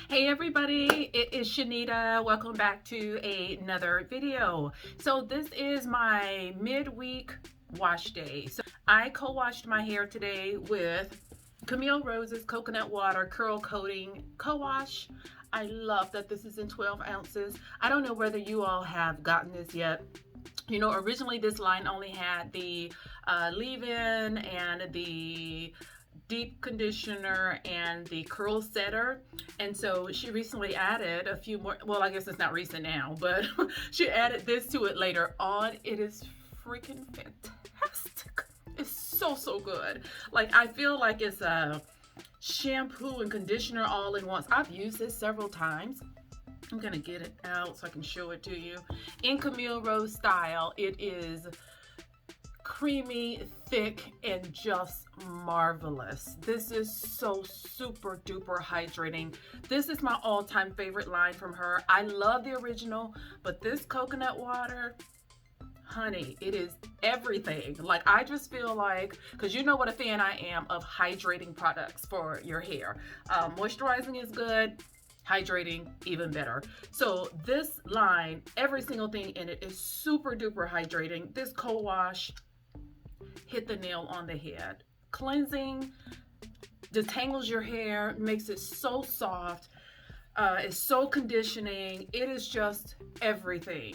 Hey everybody, it is Shanita. Welcome back to another video. So this is my midweek wash day. So I co-washed my hair today with Camille Rose's coconut water curl coating co-wash. I love that this is in 12 ounces. I don't know whether you all have gotten this yet. You know, originally this line only had the leave-in and the deep conditioner and the curl setter, and so she recently added a few more. Well, I guess it's not recent now, but she added this to it later on. It is freaking fantastic. It's so good. Like, I feel like it's a shampoo and conditioner all in once. I've used this several times. I'm gonna get it out so I can show it to you. In Camille Rose style, it is creamy, thick, and just marvelous. This is so super duper hydrating. This is my all-time favorite line from her. I love the original, but this coconut water, honey, it is everything. Like, I just feel like, because you know what a fan I am of hydrating products for your hair. Moisturizing is good, hydrating even better. So this line, every single thing in it is super duper hydrating. This co-wash hit the nail on the head. Cleansing, detangles your hair, makes it so soft, it's so conditioning. It is just everything.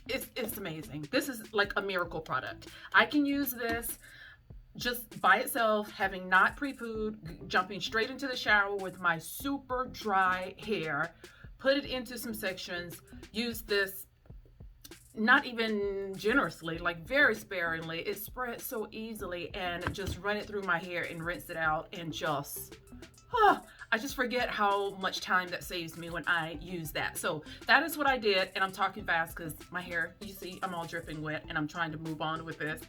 It's amazing. This is like a miracle product. I can use this just by itself, having not pre-pooed, jumping straight into the shower with my super dry hair, put it into some sections, use this not even generously, like very sparingly. It spreads so easily, and just run it through my hair and rinse it out, and just I just forget how much time that saves me when I use that. So that is what I did, and I'm talking fast because my hair, you see, I'm all dripping wet, and I'm trying to move on with this.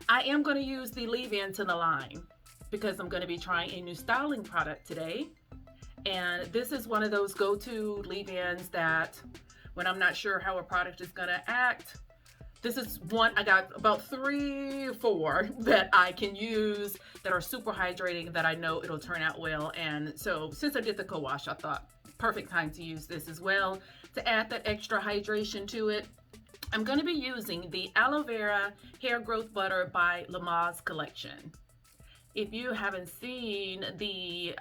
I am going to use the leave-in to the line because I'm going to be trying a new styling product today, and this is one of those go-to leave-ins that when I'm not sure how a product is going to act, this is one. I got about 3 or 4 that I can use that are super hydrating, that I know it'll turn out well. And so since I did the co-wash, I thought perfect time to use this as well to add that extra hydration to it. I'm going to be using the aloe vera hair growth butter by Limaz Kollection. If you haven't seen the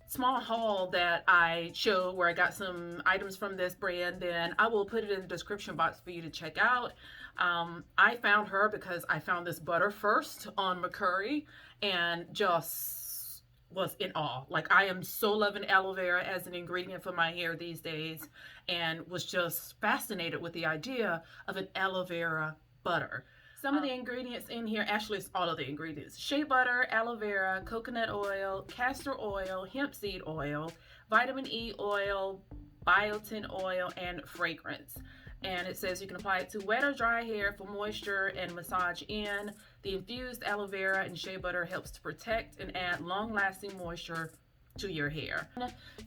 small haul that I showed where I got some items from this brand, then I will put it in the description box for you to check out. I found her because I found this butter first on McCurry and just was in awe. Like, I am so loving aloe vera as an ingredient for my hair these days, and was just fascinated with the idea of an aloe vera butter. Some of the ingredients in here, actually it's all of the ingredients: shea butter, aloe vera, coconut oil, castor oil, hemp seed oil, vitamin E oil, biotin oil, and fragrance. And it says you can apply it to wet or dry hair for moisture and massage in. The infused aloe vera and shea butter helps to protect and add long-lasting moisture to your hair.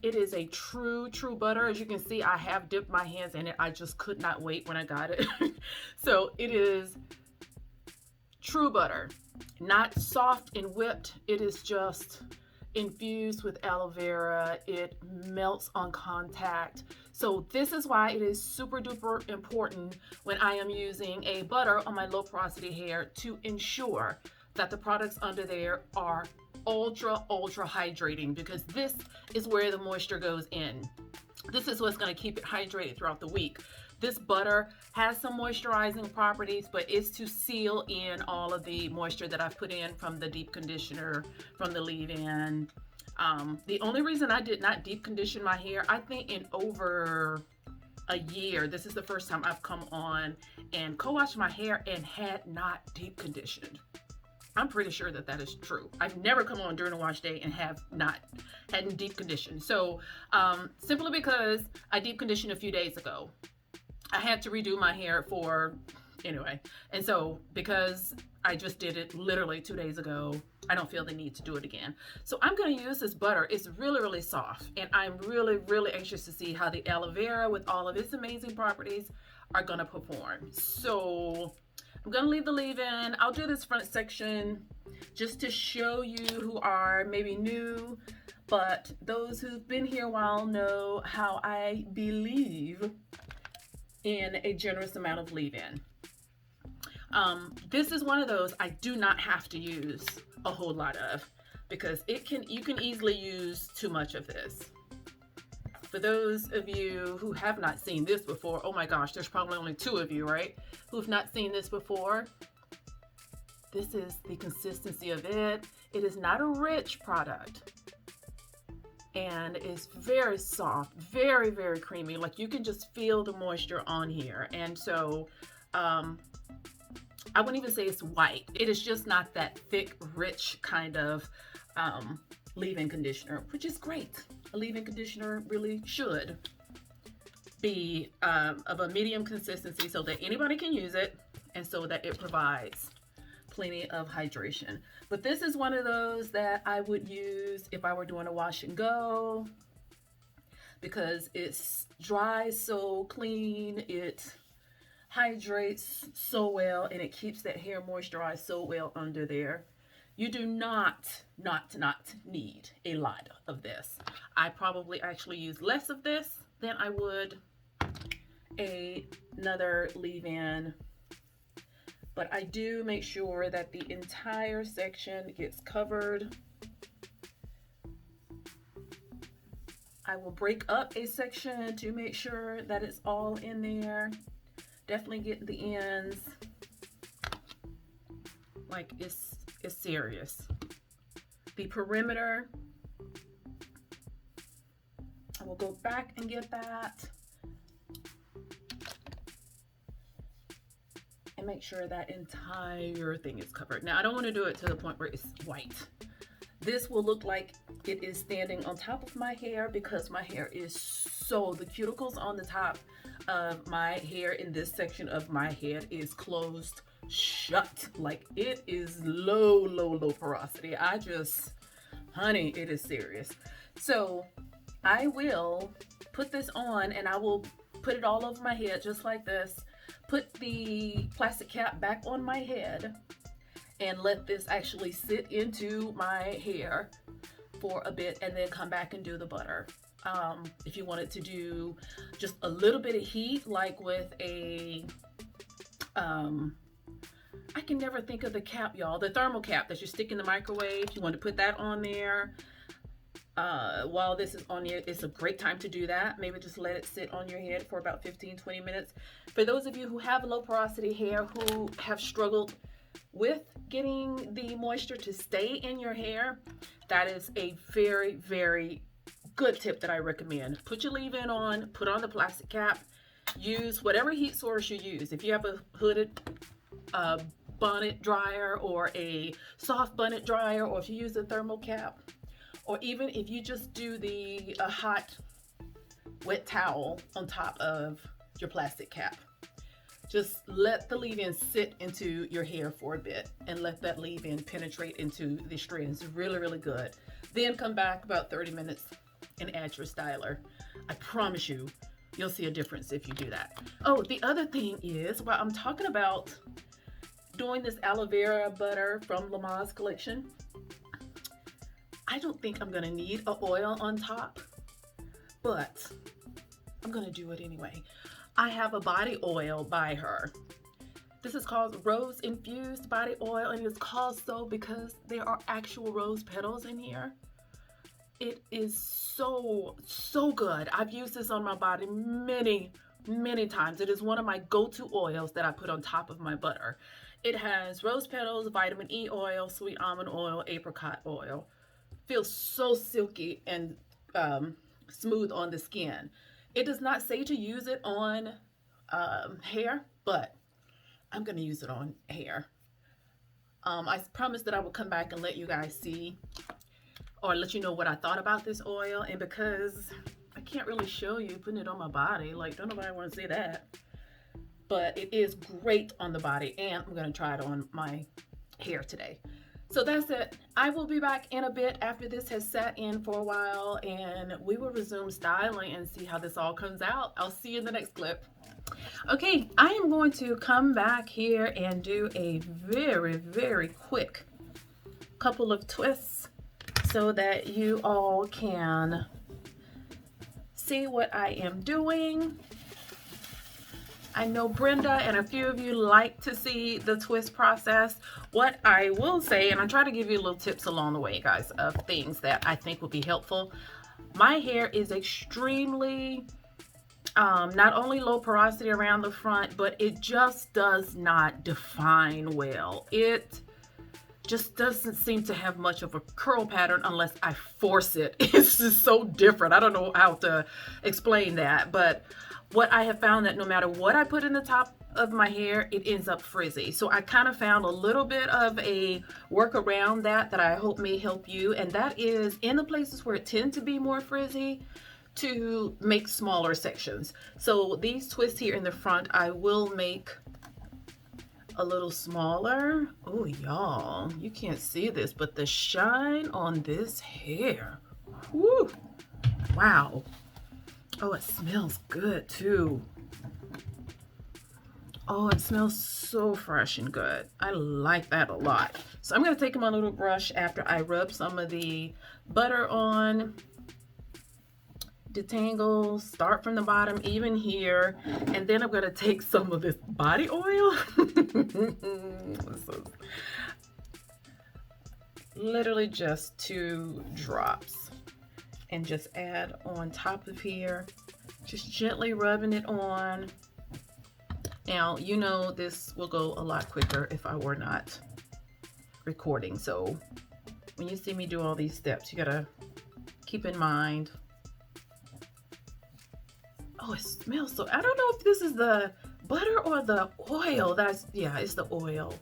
It is a true butter. As you can see, I have dipped my hands in it. I just could not wait when I got it. So it is true butter, not soft and whipped. It is just infused with aloe vera. It melts on contact. So this is why it is super duper important when I am using a butter on my low porosity hair to ensure that the products under there are ultra hydrating, because this is where the moisture goes in. This is what's going to keep it hydrated throughout the week. This butter has some moisturizing properties, but it's to seal in all of the moisture that I've put in from the deep conditioner, from the leave-in. The only reason I did not deep condition my hair, I think in over a year, this is the first time I've come on and co-washed my hair and had not deep conditioned. I'm pretty sure that that is true. I've never come on during a wash day and hadn't deep conditioned. So simply because I deep conditioned a few days ago, I had to redo my hair anyway. And so because I just did it literally 2 days ago, I don't feel the need to do it again. So I'm going to use this butter. It's really soft, and I'm really anxious to see how the aloe vera with all of its amazing properties are going to perform. So I'm going to leave the leave-in. I'll do this front section just to show you who are maybe new but those who've been here a while know how I believe in a generous amount of leave-in. This is one of those I do not have to use a whole lot of, because you can easily use too much of this. For those of you who have not seen this before, oh my gosh, there's probably only 2 of you, right? Who've not seen this before. This is the consistency of it. It is not a rich product. And it's very soft, very, very creamy. Like you can just feel the moisture on here. And so, I wouldn't even say it's white. It is just not that thick, rich kind of leave-in conditioner, which is great. A leave-in conditioner really should be of a medium consistency so that anybody can use it and so that it provides plenty of hydration. But this is one of those that I would use if I were doing a wash and go, because it's dry so clean, it hydrates so well, and it keeps that hair moisturized so well under there. You do not need a lot of this. I probably actually use less of this than I would another leave-in, but I do make sure that the entire section gets covered. I will break up a section to make sure that it's all in there. Definitely get the ends. Like it's serious. The perimeter, I will go back and get that and make sure that entire thing is covered. Now I don't want to do it to the point where it's white. This will look like it is standing on top of my hair because my hair is the cuticles on the top of my hair in this section of my head is closed shut. Like it is low porosity. Honey, it is serious. So I will put this on and I will put it all over my head just like this. Put the plastic cap back on my head and let this actually sit into my hair for a bit and then come back and do the butter. If you wanted to do just a little bit of heat, like with a, I can never think of the cap, y'all, the thermal cap that you stick in the microwave. You want to put that on there while this is on you. It's a great time to do that. Maybe just let it sit on your head for about 15-20 minutes. For those of you who have low porosity hair, who have struggled with getting the moisture to stay in your hair, that is a very, very good tip that I recommend. Put your leave-in on, put on the plastic cap, use whatever heat source you use. If you have a hooded bonnet dryer or a soft bonnet dryer, or if you use a thermal cap, or even if you just do the hot wet towel on top of your plastic cap, just let the leave-in sit into your hair for a bit and let that leave-in penetrate into the strands really good. Then come back about 30 minutes and add your styler. I promise you, you'll see a difference if you do that. Oh, the other thing is, while I'm talking about doing this aloe vera butter from Limaz Kollection, I don't think I'm gonna need an oil on top, but I'm gonna do it anyway. I have a body oil by her. This is called Rose Infused Body Oil, and it's called so because there are actual rose petals in here. It is so good. I've used this on my body many times. It is one of my go-to oils that I put on top of my butter. It has rose petals, vitamin E oil, sweet almond oil, apricot oil. Feels so silky and smooth on the skin. It does not say to use it on hair, but I'm gonna use it on hair. I promised that I would come back and let you guys see or let you know what I thought about this oil, and because I can't really show you putting it on my body, like don't nobody want to see that, but it is great on the body, and I'm gonna try it on my hair today. So that's it. I will be back in a bit after this has sat in for a while, and we will resume styling and see how this all comes out. I'll see you in the next clip. Okay, I am going to come back here and do a very quick couple of twists so that you all can see what I am doing. I know Brenda and a few of you like to see the twist process. What I will say, and I'm trying to give you little tips along the way, guys, of things that I think will be helpful. My hair is extremely, not only low porosity around the front, but it just does not define well. It just doesn't seem to have much of a curl pattern unless I force it. It's just so different. I don't know how to explain that, but what I have found that no matter what I put in the top of my hair, it ends up frizzy. So I kind of found a little bit of a work around that I hope may help you. And that is in the places where it tends to be more frizzy, to make smaller sections. So these twists here in the front, I will make a little smaller. Oh, y'all, you can't see this, but the shine on this hair, whoo, wow. Oh, it smells good too. Oh, it smells so fresh and good. I like that a lot. So I'm going to take my little brush after I rub some of the butter on, detangle, start from the bottom, even here, and then I'm going to take some of this body oil. So, literally just 2 drops, and just add on top of here, just gently rubbing it on. Now, you know, this will go a lot quicker if I were not recording. So when you see me do all these steps, you gotta keep in mind. Oh, it smells so, I don't know if this is the butter or the oil. Yeah, it's the oil.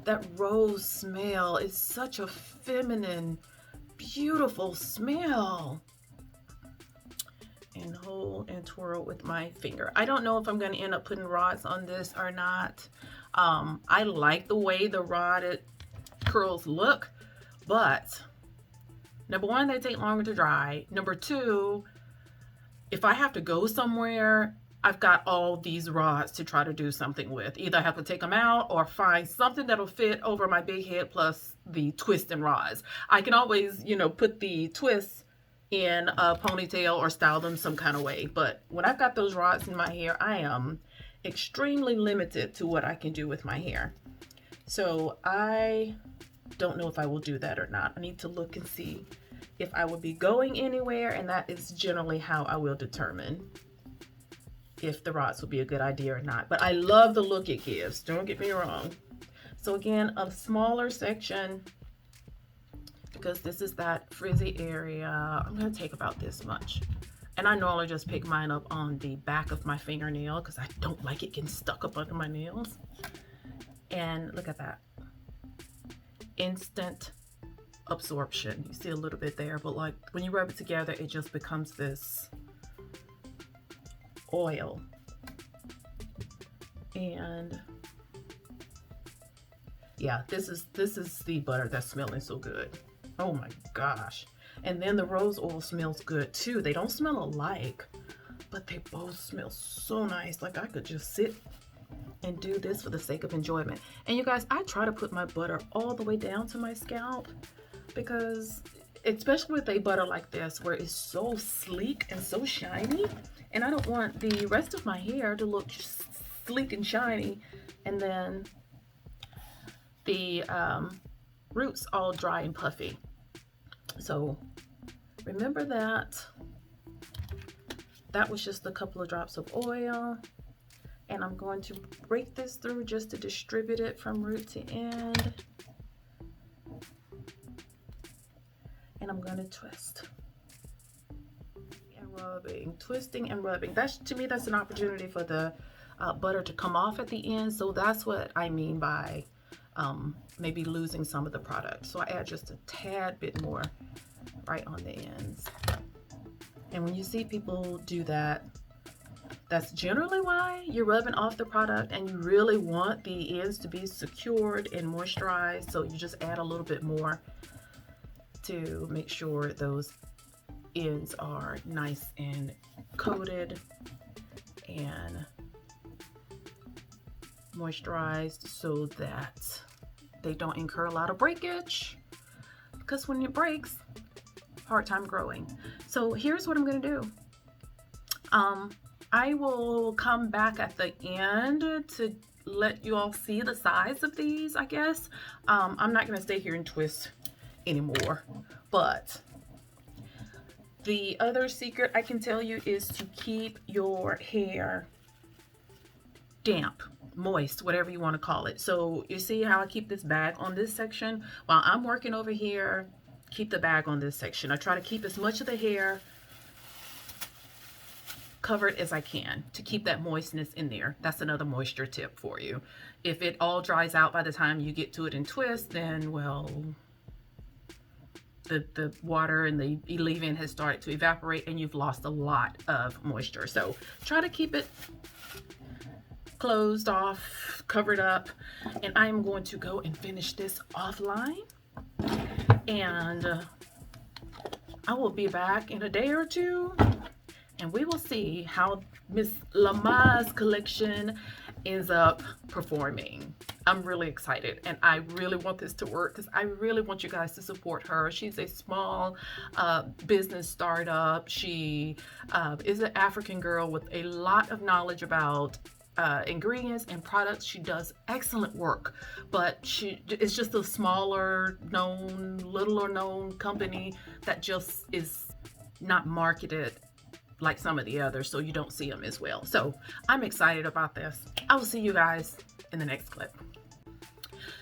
That rose smell is such a feminine, beautiful smell. And hold and twirl with my finger. I don't know if I'm going to end up putting rods on this or not. I like the way the rodded curls look, but number one, they take longer to dry. Number two, if I have to go somewhere, I've got all these rods to try to do something with. Either I have to take them out or find something that'll fit over my big head plus the twisting rods. I can always, you know, put the twists in a ponytail or style them some kind of way. But when I've got those rods in my hair, I am extremely limited to what I can do with my hair. So I don't know if I will do that or not. I need to look and see if I will be going anywhere, and that is generally how I will determine if the rods will be a good idea or not. But I love the look it gives, don't get me wrong. So again, a smaller section, because this is that frizzy area. I'm going to take about this much. And I normally just pick mine up on the back of my fingernail because I don't like it getting stuck up under my nails. And look at that. Instant absorption. You see a little bit there, but like when you rub it together, it just becomes this oil. And yeah, this is the butter that's smelling so good. Oh my gosh. And then the rose oil smells good too. They don't smell alike, but they both smell so nice. Like I could just sit and do this for the sake of enjoyment. And you guys, I try to put my butter all the way down to my scalp, because especially with a butter like this where it's so sleek and so shiny, and I don't want the rest of my hair to look sleek and shiny and then the roots all dry and puffy. So remember that was just a couple of drops of oil, and I'm going to break this through just to distribute it from root to end, and I'm going to twist and rubbing, twisting and rubbing. That's, to me, that's an opportunity for the butter to come off at the end. So that's what I mean by maybe losing some of the product. So I add just a tad bit more right on the ends. And when you see people do that, that's generally why you're rubbing off the product, and you really want the ends to be secured and moisturized. So you just add a little bit more to make sure those ends are nice and coated and moisturized, so that they don't incur a lot of breakage, because when it breaks, hard time growing. So here's what I'm going to do. I will come back at the end to let you all see the size of these, I guess. I'm not going to stay here and twist anymore, but the other secret I can tell you is to keep your hair damp, moist, whatever you want to call it. So you see how I keep this bag on this section while I'm working over here. Keep the bag on this section. I try to keep as much of the hair covered as I can to keep that moistness in there. That's another moisture tip for you. If it all dries out by the time you get to it and twist, then well, the water and the leave-in has started to evaporate and you've lost a lot of moisture. So try to keep it closed off, covered up, and I'm going to go and finish this offline, and I will be back in a day or two, and we will see how Miss Limaz Kollection ends up performing. I'm really excited, and I really want this to work because I really want you guys to support her. She's a small business startup. She is an African girl with a lot of knowledge about ingredients and products. She does excellent work, but it's just a smaller known, littler known company that just is not marketed like some of the others, so you don't see them as well. So I'm excited about this. I will see you guys in the next clip.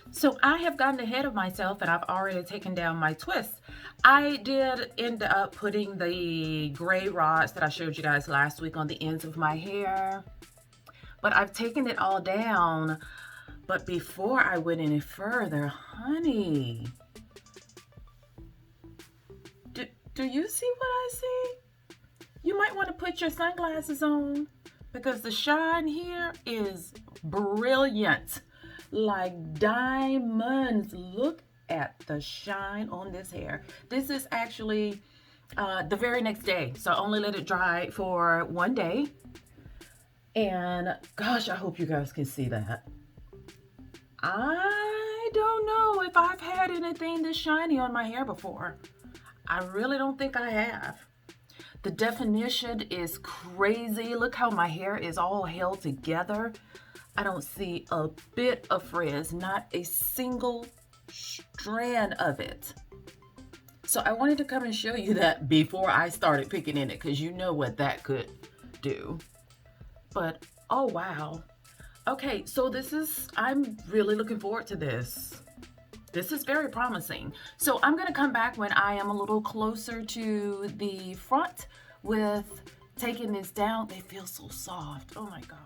So I have gotten ahead of myself and I've already taken down my twists. I did end up putting the gray rods that I showed you guys last week on the ends of my hair, but I've taken it all down. But before I went any further, honey, do you see what I see? You might want to put your sunglasses on because the shine here is brilliant, like diamonds. Look at the shine on this hair. This is actually the very next day, so I only let it dry for one day. And gosh, I hope you guys can see that. I don't know if I've had anything this shiny on my hair before. I really don't think I have. The definition is crazy. Look how my hair is all held together. I don't see a bit of frizz, not a single strand of it. So I wanted to come and show you that before I started picking in it, because you know what that could do. But oh wow. Okay, so I'm really looking forward to this. This is very promising. So I'm gonna come back when I am a little closer to the front with taking this down. They feel so soft. Oh my gosh.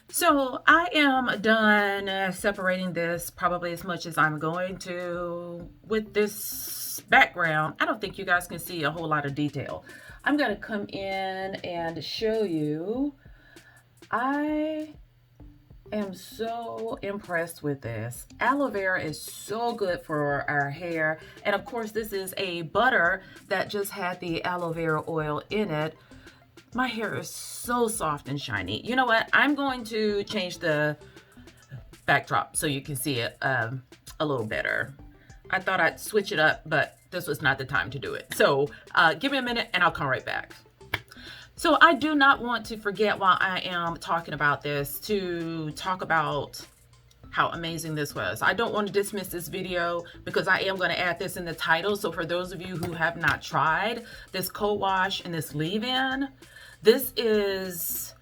So I am done separating this probably as much as I'm going to with this background. I don't think you guys can see a whole lot of detail. I'm going to come in and show you. I am so impressed with this. Aloe vera is so good for our hair. And of course, this is a butter that just had the aloe vera oil in it. My hair is so soft and shiny. You know what? I'm going to change the backdrop so you can see it a little better. I thought I'd switch it up, but this was not the time to do it. So give me a minute and I'll come right back. So I do not want to forget while I am talking about this to talk about how amazing this was. I don't want to dismiss this video because I am going to add this in the title. So for those of you who have not tried this co-wash and this leave-in, this is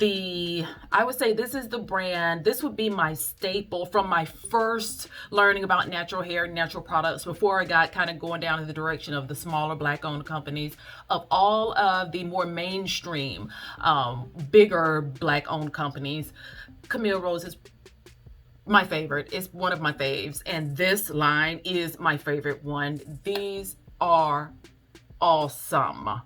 I would say this is the brand. This would be my staple from my first learning about natural hair, natural products, before I got kind of going down in the direction of the smaller Black-owned companies. Of all of the more mainstream, bigger Black-owned companies, Camille Rose is my favorite. It's one of my faves, and this line is my favorite one. These are awesome.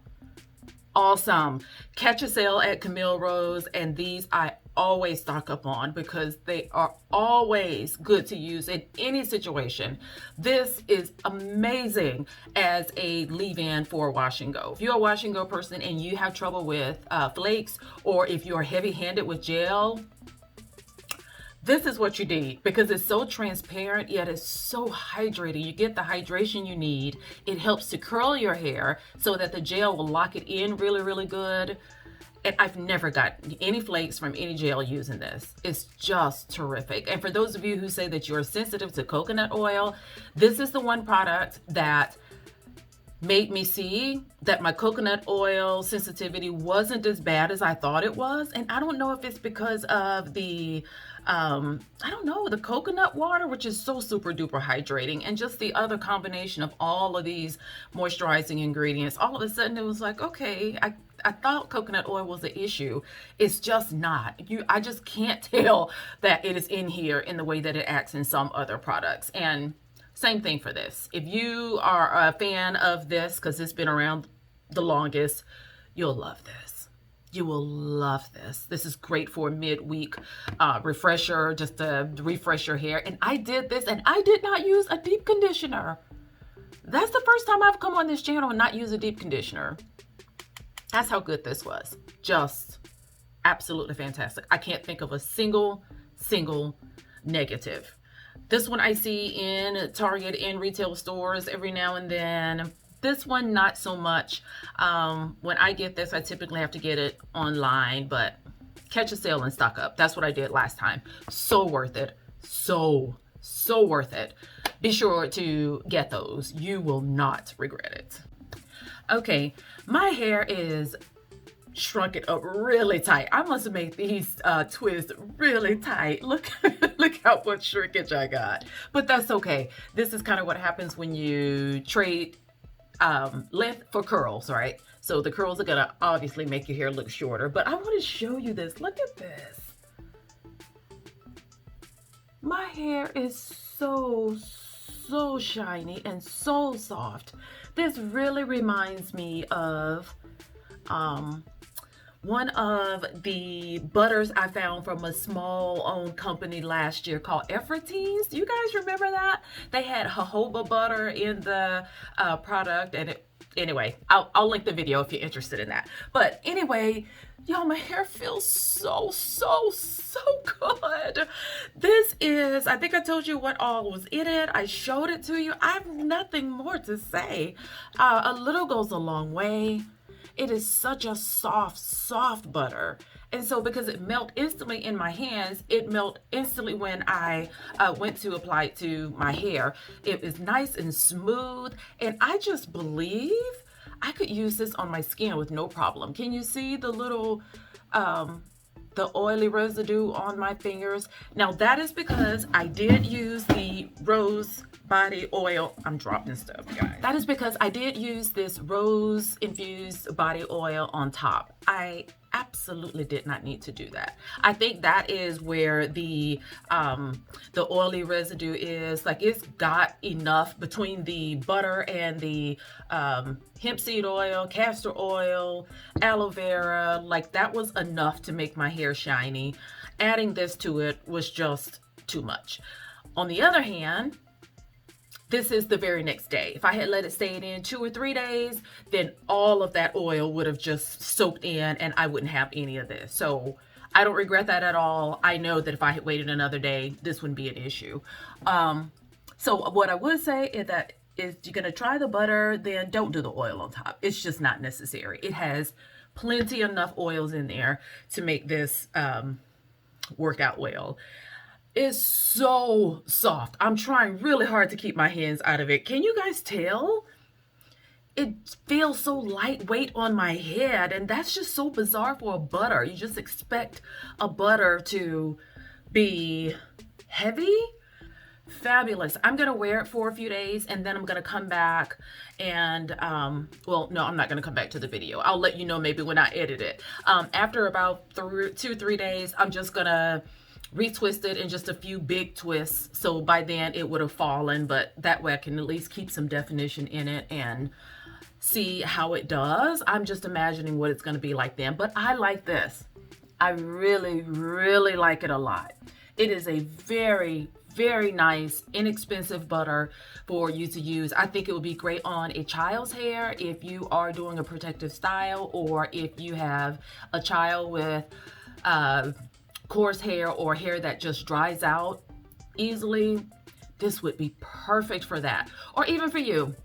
Awesome. Catch a sale at Camille Rose, and these I always stock up on because they are always good to use in any situation. This is amazing as a leave-in for wash and go. If you're a wash and go person and you have trouble with flakes, or if you're heavy-handed with gel, this is what you need because it's so transparent, yet it's so hydrating. You get the hydration you need. It helps to curl your hair so that the gel will lock it in really, really good. And I've never got any flakes from any gel using this. It's just terrific. And for those of you who say that you're sensitive to coconut oil, this is the one product that made me see that my coconut oil sensitivity wasn't as bad as I thought it was. And I don't know if it's because of the I don't know, the coconut water, which is so super duper hydrating, and just the other combination of all of these moisturizing ingredients. All of a sudden it was like, okay, I thought coconut oil was the issue. It's just not. I just can't tell that it is in here in the way that it acts in some other products. And same thing for this. If you are a fan of this, because it's been around the longest, you'll love this. You will love this. This is great for a midweek refresher, just to refresh your hair. And I did this, and I did not use a deep conditioner. That's the first time I've come on this channel and not use a deep conditioner. That's how good this was. Just absolutely fantastic. I can't think of a single negative. This one I see in Target and retail stores every now and then. This one, not so much. When I get this, I typically have to get it online, but catch a sale and stock up. That's what I did last time. So worth it. So worth it. Be sure to get those. You will not regret it. Okay, my hair is shrunk it up really tight. I must have made these twists really tight. Look how much shrinkage I got. But that's okay. This is kind of what happens when you trade length for curls, right? So the curls are gonna obviously make your hair look shorter, but I want to show you this. Look at this. My hair is so shiny and so soft. This really reminds me of one of the butters I found from a small owned company last year called Effortise. Do you guys remember that? They had jojoba butter in the product, and anyway, I'll link the video if you're interested in that. But anyway, y'all, my hair feels so good. This is, I think I told you what all was in it. I showed it to you. I have nothing more to say. A little goes a long way. It is such a soft butter. And so because it melted instantly in my hands, it melted instantly when I went to apply it to my hair. It is nice and smooth. And I just believe I could use this on my skin with no problem. Can you see the little, the oily residue on my fingers? Now that is because I did use the rose body oil. I'm dropping stuff, guys. That is because I did use this rose infused body oil on top. I absolutely did not need to do that. I think that is where the oily residue is. Like, it's got enough between the butter and the hemp seed oil, castor oil, aloe vera. Like, that was enough to make my hair shiny. Adding this to it was just too much. On the other hand, this is the very next day. If I had let it stay in 2 or 3 days, then all of that oil would have just soaked in and I wouldn't have any of this. So I don't regret that at all. I know that if I had waited another day, this wouldn't be an issue. So what I would say is that if you're gonna try the butter, then don't do the oil on top. It's just not necessary. It has plenty enough oils in there to make this work out well. It's so soft. I'm trying really hard to keep my hands out of it. Can you guys tell? It feels so lightweight on my head, and that's just so bizarre for a butter. You just expect a butter to be heavy. Fabulous. I'm gonna wear it for a few days, and then I'm gonna come back and well, no, I'm not gonna come back to the video. I'll let you know maybe when I edit it. After about 2-3 days, I'm just gonna retwist it in just a few big twists, so by then it would have fallen, but that way I can at least keep some definition in it and see how it does. I'm just imagining what it's going to be like then, but I like this. I really, really like it a lot. It is a very, very nice, inexpensive butter for you to use. I think it would be great on a child's hair if you are doing a protective style, or if you have a child with coarse hair or hair that just dries out easily. This would be perfect for that. Or even for you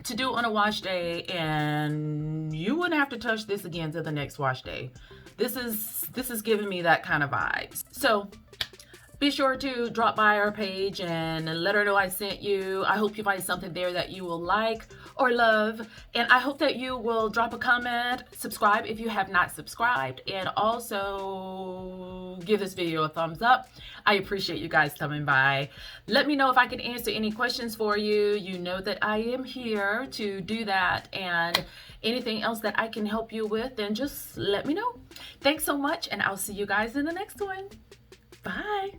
to do on a wash day, and you wouldn't have to touch this again to the next wash day. This is giving me that kind of vibes. So be sure to drop by our page and let her know I sent you. I hope you find something there that you will like or love. And I hope that you will drop a comment, subscribe if you have not subscribed, and also give this video a thumbs up. I appreciate you guys coming by. Let me know if I can answer any questions for you. You know that I am here to do that. And anything else that I can help you with, then just let me know. Thanks so much, and I'll see you guys in the next one. Bye.